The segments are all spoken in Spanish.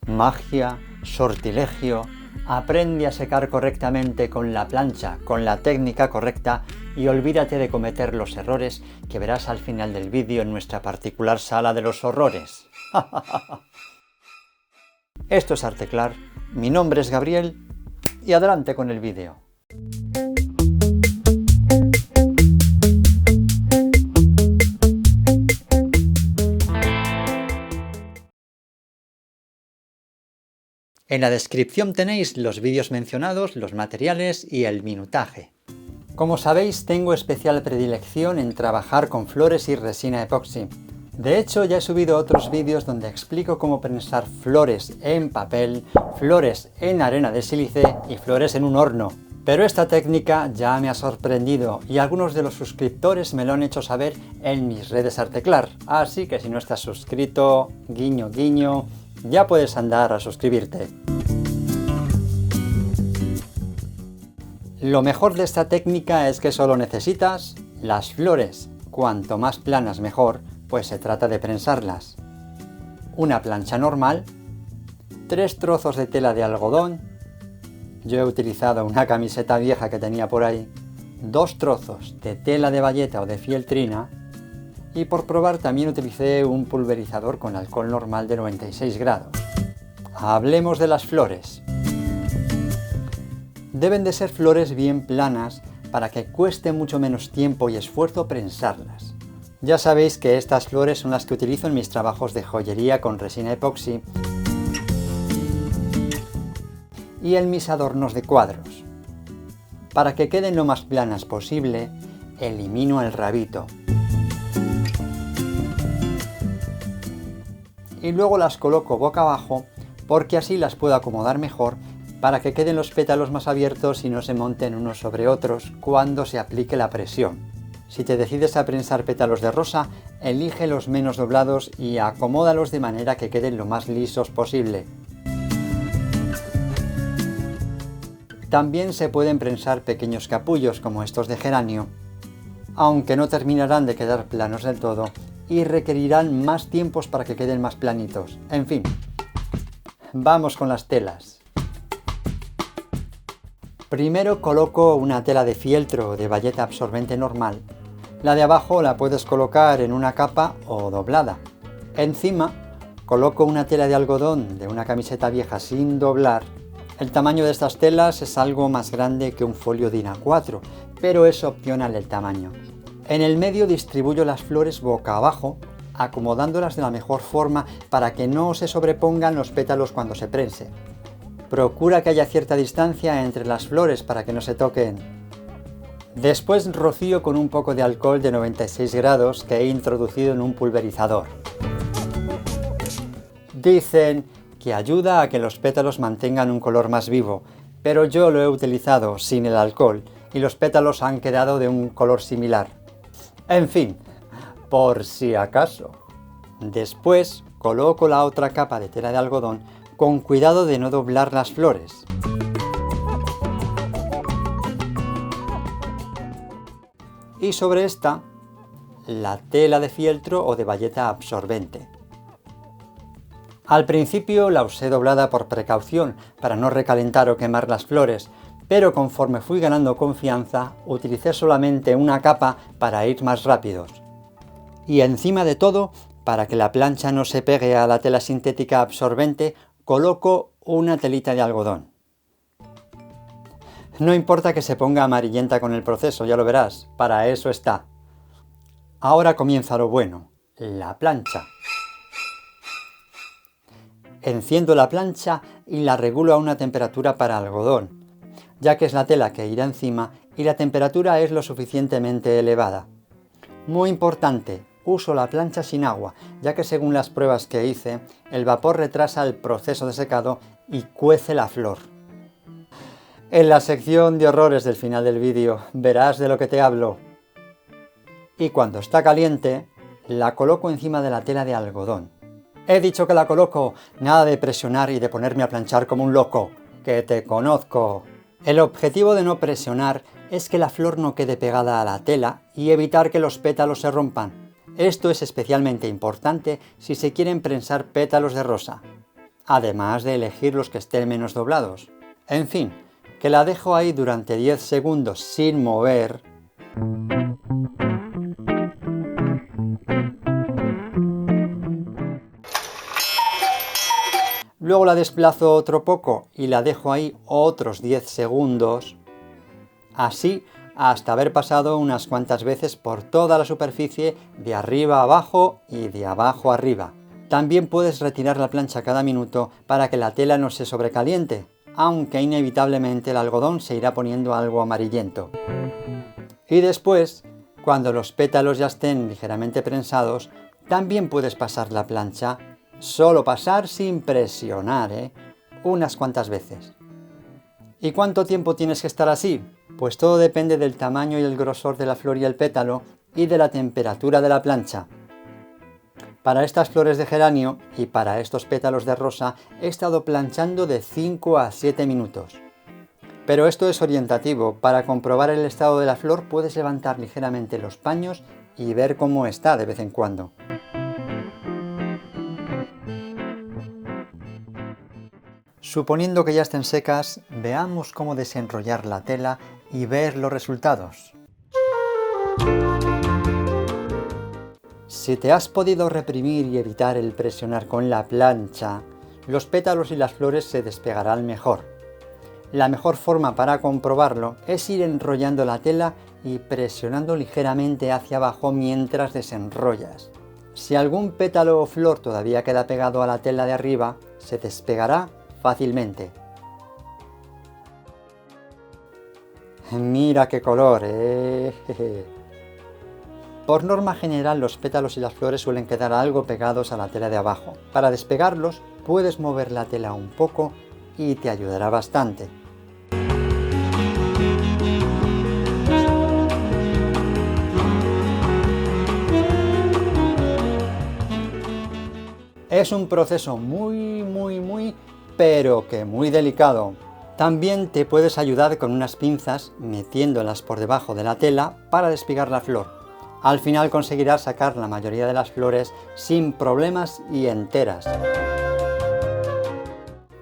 Magia, sortilegio, aprende a secar correctamente con la plancha, con la técnica correcta y olvídate de cometer los errores que verás al final del vídeo en nuestra particular sala de los horrores. Esto es Arteclar, mi nombre es Gabriel y adelante con el vídeo. En la descripción tenéis los vídeos mencionados, los materiales y el minutaje. Como sabéis, tengo especial predilección en trabajar con flores y resina epoxi. De hecho, ya he subido otros vídeos donde explico cómo prensar flores en papel, flores en arena de sílice y flores en un horno. Pero esta técnica ya me ha sorprendido y algunos de los suscriptores me lo han hecho saber en mis redes Arteclar. Así que si no estás suscrito, guiño guiño, ya puedes andar a suscribirte. Lo mejor de esta técnica es que solo necesitas las flores. Cuanto más planas mejor, pues se trata de prensarlas. Una plancha normal, 3 trozos de tela de algodón, yo he utilizado una camiseta vieja que tenía por ahí, 2 trozos de tela de bayeta o de fieltrina, y por probar también utilicé un pulverizador con alcohol normal de 96 grados. Hablemos de las flores. Deben de ser flores bien planas para que cueste mucho menos tiempo y esfuerzo prensarlas. Ya sabéis que estas flores son las que utilizo en mis trabajos de joyería con resina epoxi y en mis adornos de cuadros. Para que queden lo más planas posible, elimino el rabito. Y luego las coloco boca abajo porque así las puedo acomodar mejor para que queden los pétalos más abiertos y no se monten unos sobre otros cuando se aplique la presión. Si te decides a prensar pétalos de rosa, elige los menos doblados y acomódalos de manera que queden lo más lisos posible. También se pueden prensar pequeños capullos como estos de geranio, aunque no terminarán de quedar planos del todo y requerirán más tiempos para que queden más planitos. En fin, vamos con las telas. Primero coloco una tela de fieltro o de bayeta absorbente normal. La de abajo la puedes colocar en una capa o doblada. Encima coloco una tela de algodón de una camiseta vieja sin doblar. El tamaño de estas telas es algo más grande que un folio DIN A4, pero es opcional el tamaño. En el medio distribuyo las flores boca abajo, acomodándolas de la mejor forma para que no se sobrepongan los pétalos cuando se prense. Procura que haya cierta distancia entre las flores para que no se toquen. Después rocío con un poco de alcohol de 96 grados que he introducido en un pulverizador. Dicen que ayuda a que los pétalos mantengan un color más vivo, pero yo lo he utilizado sin el alcohol y los pétalos han quedado de un color similar. En fin, por si acaso. Después coloco la otra capa de tela de algodón con cuidado de no doblar las flores. Y sobre esta, la tela de fieltro o de bayeta absorbente. Al principio la usé doblada por precaución para no recalentar o quemar las flores, pero conforme fui ganando confianza, utilicé solamente una capa para ir más rápidos. Y encima de todo, para que la plancha no se pegue a la tela sintética absorbente, coloco una telita de algodón. No importa que se ponga amarillenta con el proceso, ya lo verás, para eso está. Ahora comienza lo bueno, la plancha. Enciendo la plancha y la regulo a una temperatura para algodón, ya que es la tela que irá encima y la temperatura es lo suficientemente elevada. Muy importante, uso la plancha sin agua, ya que según las pruebas que hice, el vapor retrasa el proceso de secado y cuece la flor. En la sección de horrores del final del vídeo verás de lo que te hablo. Y cuando está caliente, la coloco encima de la tela de algodón. He dicho que la coloco, nada de presionar y de ponerme a planchar como un loco, que te conozco. El objetivo de no presionar es que la flor no quede pegada a la tela y evitar que los pétalos se rompan. Esto es especialmente importante si se quieren prensar pétalos de rosa, además de elegir los que estén menos doblados. En fin, que la dejo ahí durante 10 segundos sin mover. Luego la desplazo otro poco y la dejo ahí otros 10 segundos. Así hasta haber pasado unas cuantas veces por toda la superficie de arriba a abajo y de abajo a arriba. También puedes retirar la plancha cada minuto para que la tela no se sobrecaliente, aunque inevitablemente el algodón se irá poniendo algo amarillento. Y después, cuando los pétalos ya estén ligeramente prensados, también puedes pasar la plancha. Solo pasar sin presionar, unas cuantas veces. ¿Y cuánto tiempo tienes que estar así? Pues todo depende del tamaño y el grosor de la flor y el pétalo y de la temperatura de la plancha. Para estas flores de geranio y para estos pétalos de rosa he estado planchando de 5 a 7 minutos. Pero esto es orientativo. Para comprobar el estado de la flor puedes levantar ligeramente los paños y ver cómo está de vez en cuando. Suponiendo que ya estén secas, veamos cómo desenrollar la tela y ver los resultados. Si te has podido reprimir y evitar el presionar con la plancha, los pétalos y las flores se despegarán mejor. La mejor forma para comprobarlo es ir enrollando la tela y presionando ligeramente hacia abajo mientras desenrollas. Si algún pétalo o flor todavía queda pegado a la tela de arriba, se despegará fácilmente. Mira qué color, Por norma general los pétalos y las flores suelen quedar algo pegados a la tela de abajo. Para despegarlos puedes mover la tela un poco y te ayudará bastante. Es un proceso pero que muy delicado. También te puedes ayudar con unas pinzas metiéndolas por debajo de la tela para despegar la flor. Al final conseguirás sacar la mayoría de las flores sin problemas y enteras.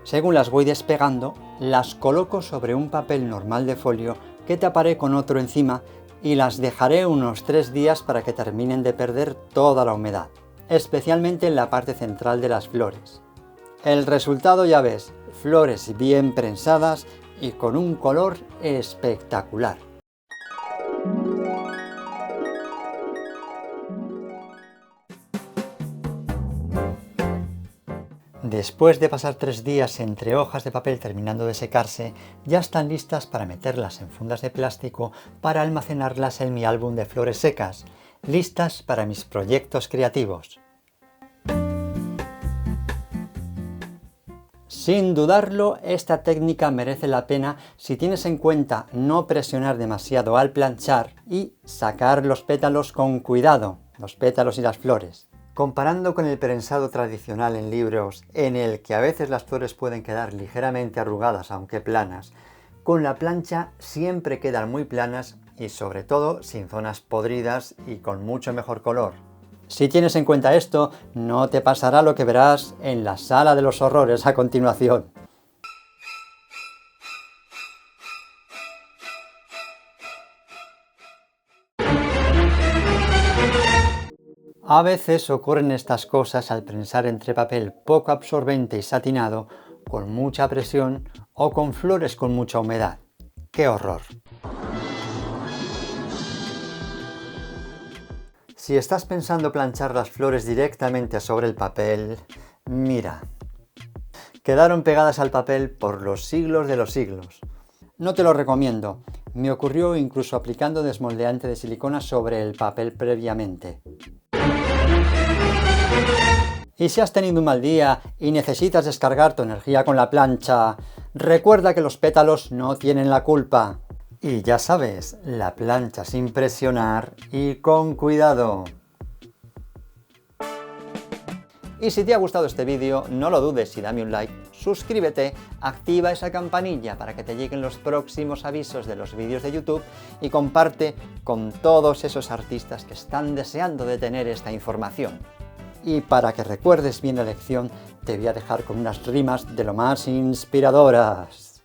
Según las voy despegando, las coloco sobre un papel normal de folio que taparé con otro encima y las dejaré unos 3 días para que terminen de perder toda la humedad, especialmente en la parte central de las flores. El resultado ya ves, flores bien prensadas y con un color espectacular. Después de pasar 3 días entre hojas de papel terminando de secarse, ya están listas para meterlas en fundas de plástico para almacenarlas en mi álbum de flores secas, listas para mis proyectos creativos. Sin dudarlo, esta técnica merece la pena si tienes en cuenta no presionar demasiado al planchar y sacar los pétalos con cuidado, los pétalos y las flores. Comparando con el prensado tradicional en libros, en el que a veces las flores pueden quedar ligeramente arrugadas aunque planas, con la plancha siempre quedan muy planas y sobre todo sin zonas podridas y con mucho mejor color. Si tienes en cuenta esto, no te pasará lo que verás en la sala de los horrores a continuación. A veces ocurren estas cosas al prensar entre papel poco absorbente y satinado, con mucha presión o con flores con mucha humedad. ¡Qué horror! Si estás pensando planchar las flores directamente sobre el papel, mira, quedaron pegadas al papel por los siglos de los siglos. No te lo recomiendo, me ocurrió incluso aplicando desmoldeante de silicona sobre el papel previamente. Y si has tenido un mal día y necesitas descargar tu energía con la plancha, recuerda que los pétalos no tienen la culpa. Y ya sabes, la plancha sin presionar y con cuidado. Y si te ha gustado este vídeo, no lo dudes y dame un like, suscríbete, activa esa campanilla para que te lleguen los próximos avisos de los vídeos de YouTube y comparte con todos esos artistas que están deseando de tener esta información. Y para que recuerdes bien la lección, te voy a dejar con unas rimas de lo más inspiradoras.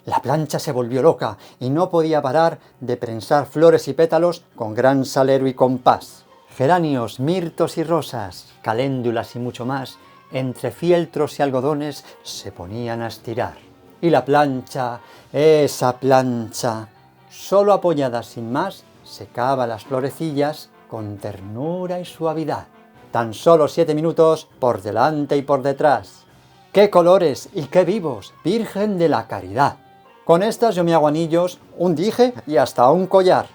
La plancha se volvió loca y no podía parar de prensar flores y pétalos con gran salero y compás. Geranios, mirtos y rosas, caléndulas y mucho más, entre fieltros y algodones se ponían a estirar. Y la plancha, esa plancha, solo apoyada sin más, secaba las florecillas con ternura y suavidad. Tan solo 7 minutos por delante y por detrás. ¡Qué colores y qué vivos, Virgen de la Caridad! Con estas yo me hago anillos, un dije y hasta un collar.